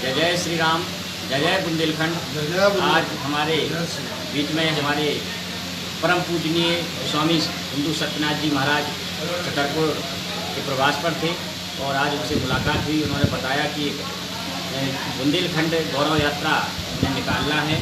जय जय श्री राम, जय जय बुंदेलखंड। आज हमारे बीच में हमारे परम पूजनीय स्वामी हिंदू सत्यनाथ जी महाराज छतरपुर के प्रवास पर थे और आज उनसे मुलाकात हुई। उन्होंने बताया कि बुंदेलखंड गौरव यात्रा ने निकालना है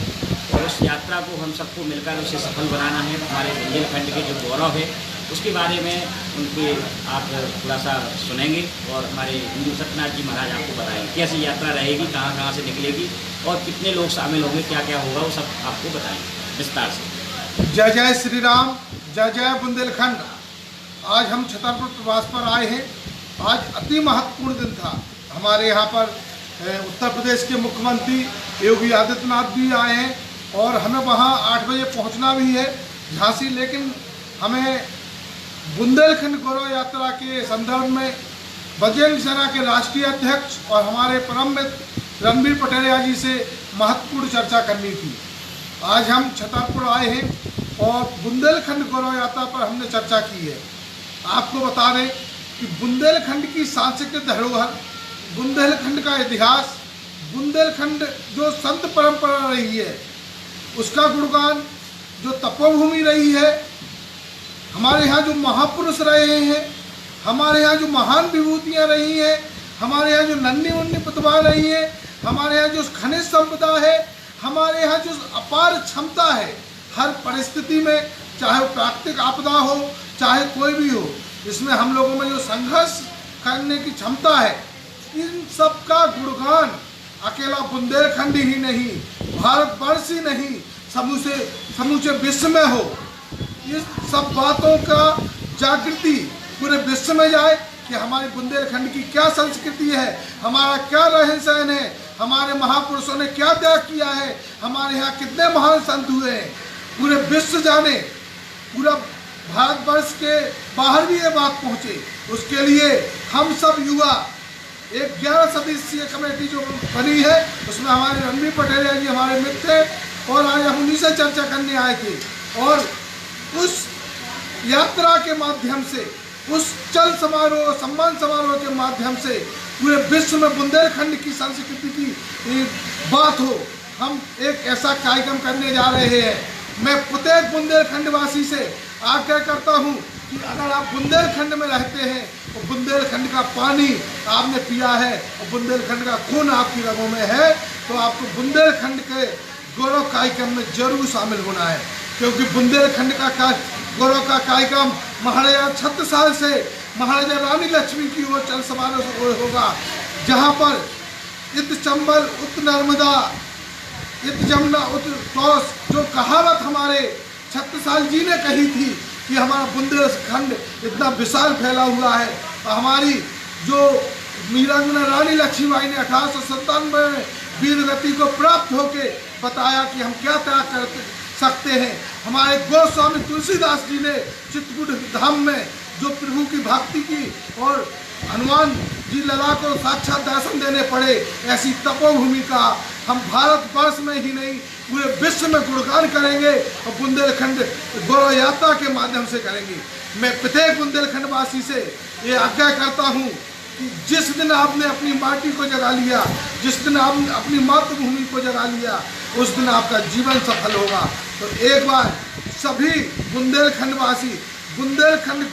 और उस यात्रा को हम सबको मिलकर उसे सफल बनाना है। हमारे बुंदेलखंड के जो गौरव है उसके बारे में उनके आप थोड़ा सा सुनेंगे और हमारे हिंदू सत्यनाथ जी महाराज आपको बताएंगे कैसी यात्रा रहेगी, कहाँ कहाँ से निकलेगी और कितने लोग शामिल होंगे, क्या क्या होगा, वो सब आपको बताएंगे विस्तार से। जय जय श्री राम, जय जय बुंदेलखंड। आज हम छतरपुर प्रवास पर आए हैं। आज अति महत्वपूर्ण दिन था। हमारे यहाँ पर उत्तर प्रदेश के मुख्यमंत्री योगी आदित्यनाथ भी आए हैं और हमें वहाँ 8 बजे पहुँचना भी है झांसी। लेकिन हमें बुंदेलखंड गौरव यात्रा के संदर्भ में बजरंग सेना के राष्ट्रीय अध्यक्ष और हमारे परम मित्र रणबीर पटेरिया जी से महत्वपूर्ण चर्चा करनी थी। आज हम छतरपुर आए हैं और बुंदेलखंड गौरव यात्रा पर हमने चर्चा की है। आपको बता दें कि बुंदेलखंड की सांस्कृतिक धरोहर, बुंदेलखंड का इतिहास, बुंदेलखंड जो संत परंपरा रही है उसका गुणगान, जो तपोभूमि रही है, हमारे यहाँ जो महापुरुष रहे हैं, हमारे यहाँ जो महान विभूतियाँ रही हैं, हमारे यहाँ जो नन्ही मुन्नी प्रतिभा रही है, हमारे यहाँ जो खनिज संपदा है, हमारे यहाँ जो अपार क्षमता है, हर परिस्थिति में, चाहे वो प्राकृतिक आपदा हो चाहे कोई भी हो, इसमें हम लोगों में जो संघर्ष करने की क्षमता है, इन सब का गुणगान अकेला बुंदेलखंड ही नहीं, भारतवर्ष ही नहीं, समूचे विश्व में हो। इस सब बातों का जागृति पूरे विश्व में जाए कि हमारी बुंदेलखंड की क्या संस्कृति है, हमारा क्या रहन सहन है, हमारे महापुरुषों ने क्या त्याग किया है, हमारे यहाँ कितने महान संत हुए हैं, पूरे विश्व जाने, पूरा भारतवर्ष के बाहर भी ये बात पहुँचे। उसके लिए हम सब युवा एक 11 सदस्यीय कमेटी जो बनी है उसमें हमारे रणबीर पटेरिया जी हमारे मित्र थे और आज हम उन्हीं से चर्चा करने आए थे और उस यात्रा के माध्यम से, उस चल समारोह, सम्मान समारोह के माध्यम से पूरे विश्व में बुंदेलखंड की संस्कृति की बात हो। हम एक ऐसा कार्यक्रम करने जा रहे हैं। मैं प्रत्येक बुंदेलखंड वासी से आग्रह करता हूं कि अगर आप बुंदेलखंड में रहते हैं तो बुंदेलखंड का पानी आपने पिया है और बुंदेलखंड का खून आपकी रगों में है तो आपको बुंदेलखंड के गौरव कार्यक्रम में जरूर शामिल होना है, क्योंकि बुंदेलखंड का गौरव का कार्यक्रम महाराजा छत्रसाल से महाराजा रानी लक्ष्मी की ओर चल समारोह होगा, जहाँ पर इत चंबल उत नर्मदा इत जमुना उत तौस, जो कहावत हमारे छत्रसाल जी ने कही थी कि हमारा बुंदेलखंड इतना विशाल फैला हुआ है। हमारी जो वीरांगना रानी लक्ष्मीबाई ने 1897 में वीर गति को प्राप्त होके बताया कि हम क्या त्याग कर सकते हैं। हमारे गोस्वामी तुलसीदास जी ने चित्रकूट धाम में जो प्रभु की भक्ति की और हनुमान जी लला को साक्षात दर्शन देने पड़े, ऐसी तपोभूमि का हम भारतवर्ष में ही नहीं पूरे विश्व में गुणगान करेंगे और बुंदेलखंड गौरव यात्रा के माध्यम से करेंगे। मैं प्रत्येक बुंदेलखंड वासी से ये आग्रह करता हूँ कि जिस दिन आपने अपनी माटी को जगा लिया, जिस दिन आपने अपनी मातृभूमि को जगा लिया, उस दिन आपका जीवन सफल होगा। तो एक बार सभी बुंदेलखंड वासी बुंदेलखंड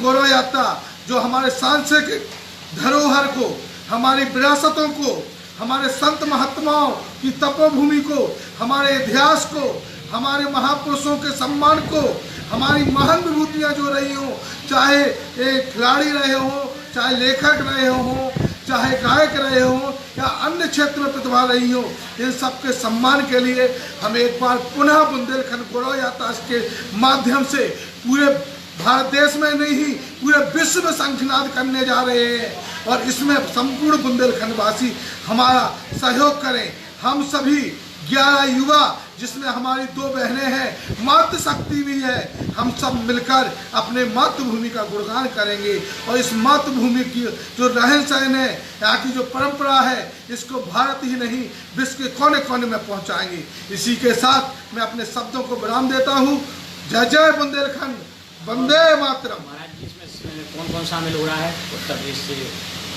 गौरव यात्रा जो हमारे सांस्कृतिक धरोहर को, हमारी विरासतों को, हमारे संत महात्माओं की तपोभूमि को, हमारे इतिहास को, हमारे महापुरुषों के सम्मान को, हमारी महान विभूतियाँ जो रही हों, चाहे एक खिलाड़ी रहे हों, चाहे लेखक रहे हों, चाहे गायक रहे हों या अन्य क्षेत्र में प्रतिभा रही हो, इन सबके सम्मान के लिए हम एक बार पुनः बुंदेलखंड गौरव यात्रा के माध्यम से पूरे भारत देश में नहीं पूरे विश्व में शंखनाद करने जा रहे हैं और इसमें संपूर्ण बुंदेलखंड वासी हमारा सहयोग करें। हम सभी 11 युवा, जिसमें हमारी 2 बहनें हैं, मातृशक्ति भी है, हम सब मिलकर अपने मातृभूमि का गुणगान करेंगे और इस मातृभूमि की जो रहन सहन है, यहाँ की जो परंपरा है, इसको भारत ही नहीं विश्व के कोने कोने में पहुँचाएंगे। इसी के साथ मैं अपने शब्दों को विराम देता हूँ। जय जय बुंदेलखंड, वंदे मातरम। महाराज जी, इसमें कौन कौन शामिल हो रहा है उत्तर प्रदेश से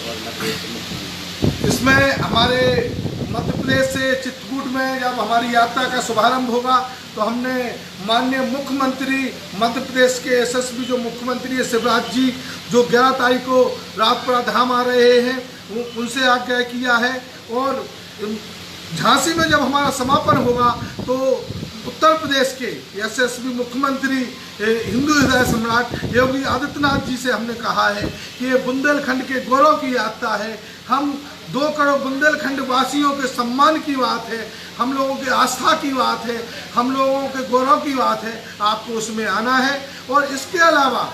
और मध्य प्रदेश से? इसमें हमारे मध्य प्रदेश से चित्रकूट में जब हमारी यात्रा का शुभारंभ होगा तो हमने माननीय मुख्यमंत्री मध्य प्रदेश के यशस्वी जो मुख्यमंत्री है शिवराज जी, जो 11 तारीख को राजपुरा धाम आ रहे हैं, उनसे आज्ञा किया है। और झांसी में जब हमारा समापन होगा तो उत्तर प्रदेश के यशस्वी मुख्यमंत्री हिंदू हृदय सम्राट योगी आदित्यनाथ जी से हमने कहा है कि ये बुंदेलखंड के गौरव की यात्रा है। हम 2 करोड़ बुंदेलखंड वासियों के सम्मान की बात है, हम लोगों की आस्था की बात है, हम लोगों के गौरव की बात है, आपको उसमें आना है। और इसके अलावा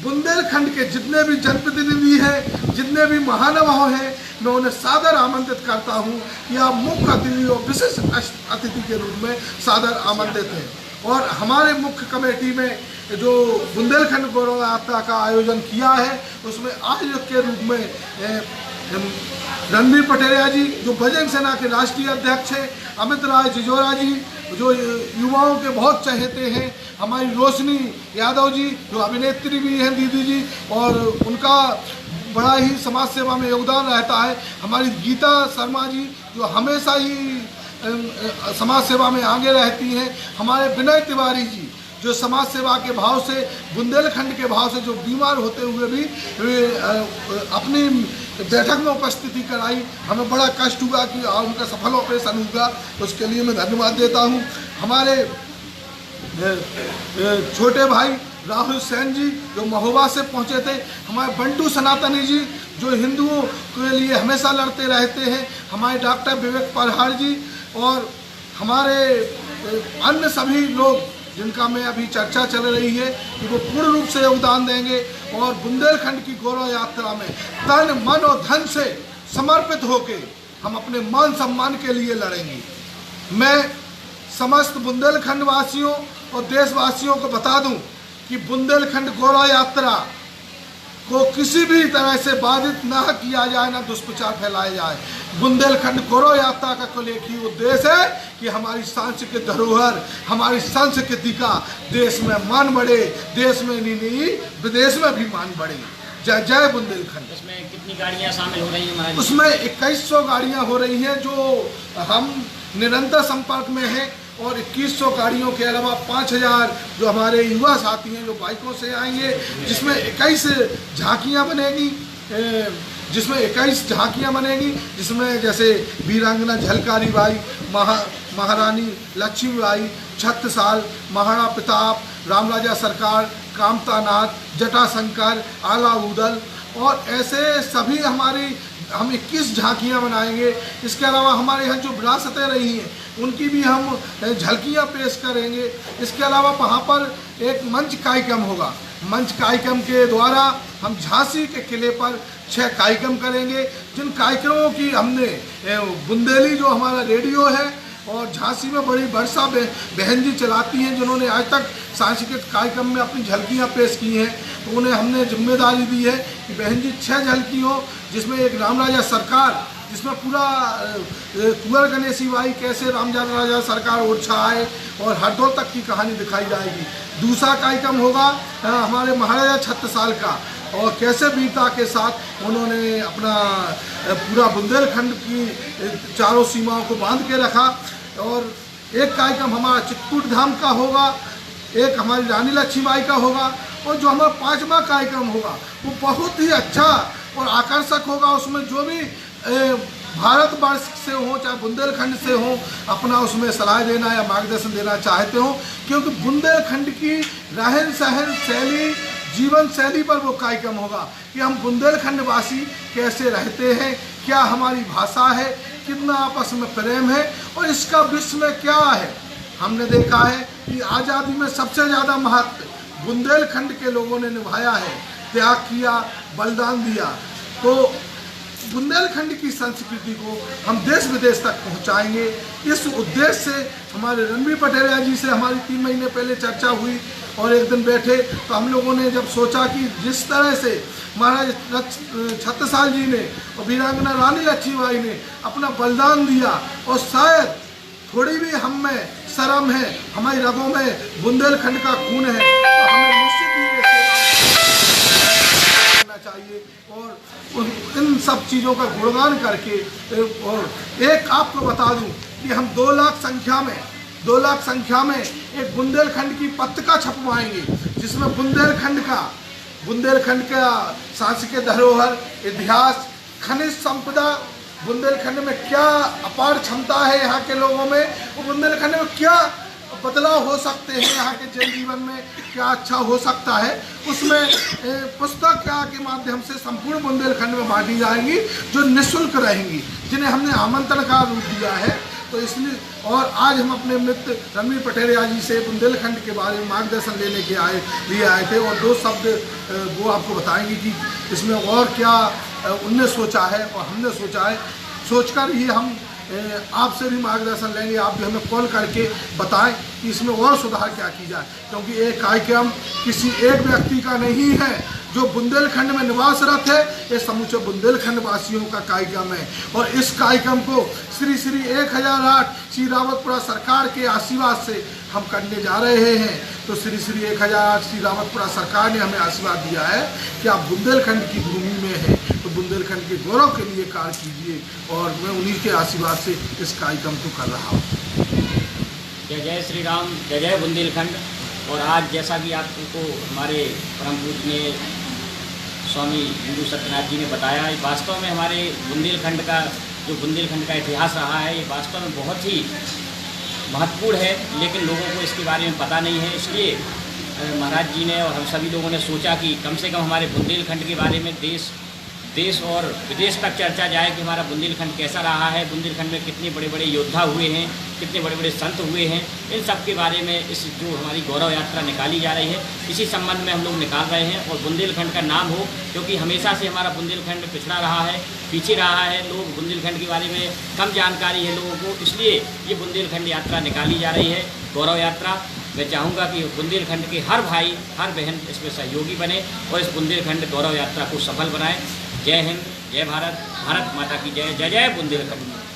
बुंदेलखंड के जितने भी जनप्रतिनिधि हैं, जितने भी महानुभाव हैं, मैं उन्हें सादर आमंत्रित करता हूं कि आप मुख्य अतिथि और विशेष अतिथि के रूप में सादर आमंत्रित हैं। और हमारे मुख्य कमेटी में जो बुंदेलखंड गौरव यात्रा का आयोजन किया है उसमें आयोजक के रूप में रणबीर पटेरिया जी जो बजरंग सेना के राष्ट्रीय अध्यक्ष हैं, अमित राय जिजोरा जी जो युवाओं के बहुत चहेते हैं, हमारी रोशनी यादव जी जो अभिनेत्री भी हैं दीदी जी, और उनका बड़ा ही समाज सेवा में योगदान रहता है, हमारी गीता शर्मा जी जो हमेशा ही समाज सेवा में आगे रहती हैं, हमारे विनय तिवारी जी जो समाज सेवा के भाव से, बुंदेलखंड के भाव से, जो बीमार होते हुए भी अपनी बैठक में उपस्थिति कराई। हमें बड़ा कष्ट हुआ कि उनका सफल ऑपरेशन हुआ, उसके लिए मैं धन्यवाद देता हूं। हमारे छोटे भाई राहुल सेन जी जो महोबा से पहुंचे थे, हमारे बंटू सनातनी जी जो हिंदुओं के लिए हमेशा लड़ते रहते हैं, हमारे डॉक्टर विवेक परहार जी, और हमारे अन्य सभी लोग जिनका में अभी चर्चा चल रही है कि वो पूर्ण रूप से योगदान देंगे और बुंदेलखंड की गौरव यात्रा में तन मन और धन से समर्पित होकर हम अपने मान सम्मान के लिए लड़ेंगे। मैं समस्त बुंदेलखंड वासियों और देशवासियों को बता दूं कि बुंदेलखंड गौरव यात्रा को किसी भी तरह से बाधित ना किया जाए, ना दुष्प्रचार फैलाया जाए। बुंदेलखंड गौरव यात्रा का कुल एक ही उद्देश्य है कि हमारी सांस्कृतिक धरोहर, हमारी संस्कृति का देश में मान बढ़े, देश में नहीं विदेश में भी मान बढ़े। जय जय बुंदेलखंड। इसमें कितनी गाड़ियां शामिल हो रही हैं? उसमें 2100 गाड़ियां हो रही हैं जो हम निरंतर संपर्क में हैं, और 2100 गाड़ियों के अलावा 5000 जो हमारे युवा साथी हैं जो बाइकों से आएंगे, जिसमें 21 झांकियाँ बनेगी, जिसमें जैसे वीरांगना झलकारी बाई, महारानी लक्ष्मीबाई, छत्रसाल, महाराणा प्रताप, रामराजा सरकार, कामतानाथ, जटाशंकर, आला उदल, और ऐसे सभी हम 21 झांकियाँ बनाएंगे। इसके अलावा हमारे यहाँ जो विरासतें रही हैं उनकी भी हम झलकियाँ पेश करेंगे। इसके अलावा वहाँ पर एक मंच कार्यक्रम होगा, मंच कार्यक्रम के द्वारा हम झांसी के किले पर 6 कार्यक्रम करेंगे, जिन कार्यक्रमों की हमने बुंदेली जो हमारा रेडियो है और झांसी में बड़ी वर्षा बहन जी चलाती हैं, जिन्होंने आज तक सांस्कृतिक कार्यक्रम में अपनी झलकियाँ पेश की हैं, तो उन्हें हमने जिम्मेदारी दी है कि बहन जी 6 झलकी हो, जिसमें एक रामराजा सरकार, जिसमें पूरा कुंवर गणेशी बाई कैसे रामराजा सरकार ओरछा आए और हरदौल तक की कहानी दिखाई जाएगी। दूसरा कार्यक्रम होगा हमारे महाराजा छत्रसाल का, और कैसे वीरता के साथ उन्होंने अपना पूरा बुंदेलखंड की चारों सीमाओं को बांध के रखा। और एक कार्यक्रम हमारा चित्रकूट धाम का होगा, एक हमारी रानी लक्ष्मीबाई का होगा, और जो हमारा 5वां कार्यक्रम होगा वो बहुत ही अच्छा और आकर्षक होगा। उसमें जो भी भारतवर्ष से हो चाहे बुंदेलखंड से हो, अपना उसमें सलाह देना या मार्गदर्शन देना चाहते हो, क्योंकि बुंदेलखंड की रहन सहन शैली, जीवन शैली पर वो कार्यक्रम होगा कि हम बुंदेलखंड वासी कैसे रहते हैं, क्या हमारी भाषा है, कितना आपस में प्रेम है, और इसका विश्व में क्या है। हमने देखा है कि आज़ादी में सबसे ज़्यादा महत्व बुंदेलखंड के लोगों ने निभाया है, त्याग किया, बलिदान दिया। तो बुंदेलखंड की संस्कृति को हम देश विदेश तक पहुंचाएंगे। इस उद्देश्य से हमारे रणबीर पटेरिया जी से हमारी 3 महीने पहले चर्चा हुई, और एक दिन बैठे तो हम लोगों ने जब सोचा कि जिस तरह से महाराज छत्रसाल जी ने और वीरांगना रानी लक्ष्मीबाई ने अपना बलिदान दिया, और शायद थोड़ी भी हम में शर्म है, हमारी रगों में बुंदेलखंड का खून है, तो हमें निश्चित ही ये सेवा करना चाहिए और इन सब चीज़ों का गुणगान करके। और एक आपको बता दूं कि हम 2 लाख संख्या में एक बुंदेलखंड की पत्रिका छपवाएंगे, जिसमें बुंदेलखंड का सांस्कृतिक धरोहर, इतिहास, खनिज संपदा, बुंदेलखंड में क्या अपार क्षमता है यहाँ के लोगों में, और बुंदेलखंड में क्या बदलाव हो सकते हैं, यहाँ के जन जीवन में क्या अच्छा हो सकता है, उसमें पुस्तक के माध्यम से संपूर्ण बुंदेलखंड में बांटी जाएंगी, जो निःशुल्क रहेंगी, जिन्हें हमने आमंत्रण का रूप दिया है। तो इसलिए और आज हम अपने मित्र रणवीर पटेरिया जी से बुंदेलखंड के बारे में मार्गदर्शन लेने के लिए आए थे, और 2 शब्द वो आपको बताएंगे कि इसमें और क्या उनने सोचा है और हमने सोचा है। सोचकर ये हम आपसे भी मार्गदर्शन लेंगे, आप भी हमें कॉल करके बताएं कि इसमें और सुधार क्या की जाए, क्योंकि एक कार्यक्रम किसी एक व्यक्ति का नहीं है जो बुंदेलखंड में निवासरत है, ये समूचे बुंदेलखंड वासियों का कार्यक्रम है। और इस कार्यक्रम को श्री 1008 श्री रावतपुरा सरकार के आशीर्वाद से हम करने जा रहे हैं। तो श्री 1008 श्री रावतपुरा सरकार ने हमें आशीर्वाद दिया है कि आप बुंदेलखंड की भूमि में हैं, तो बुंदेलखंड के गौरव के लिए कार्य कीजिए, और मैं उन्हीं के आशीर्वाद से इस कार्यक्रम को कर रहा हूँ। जय जय श्री राम, जय जय बुंदेलखंड। और आज जैसा कि आपको हमारे परम पूजनीय स्वामी हिंदू सत्यनाथ जी ने बताया, वास्तव में हमारे बुंदेलखंड का इतिहास रहा है, ये वास्तव में बहुत ही महत्वपूर्ण है, लेकिन लोगों को इसके बारे में पता नहीं है। इसलिए महाराज जी ने और हम सभी लोगों ने सोचा कि कम से कम हमारे बुंदेलखंड के बारे में देश और विदेश तक चर्चा जाए कि हमारा बुंदेलखंड कैसा रहा है, बुंदेलखंड में कितने बड़े बड़े योद्धा हुए हैं, कितने बड़े बड़े संत हुए हैं, इन सब के बारे में इस जो हमारी गौरव यात्रा निकाली जा रही है, इसी संबंध में हम लोग निकाल रहे हैं। और बुंदेलखंड का नाम हो, क्योंकि हमेशा से हमारा बुंदेलखंड पिछड़ा रहा है, पीछे रहा है, लोग बुंदेलखंड के बारे में कम जानकारी है लोगों को, इसलिए ये बुंदेलखंड यात्रा निकाली जा रही है, गौरव यात्रा। मैं चाहूँगा कि बुंदेलखंड के हर भाई हर बहन इसमें सहयोगी बने और इस बुंदेलखंड गौरव यात्रा को सफल बनाएं। जय हिंद, जय भारत, भारत माता की जय, जय जय बुंदेलखंड।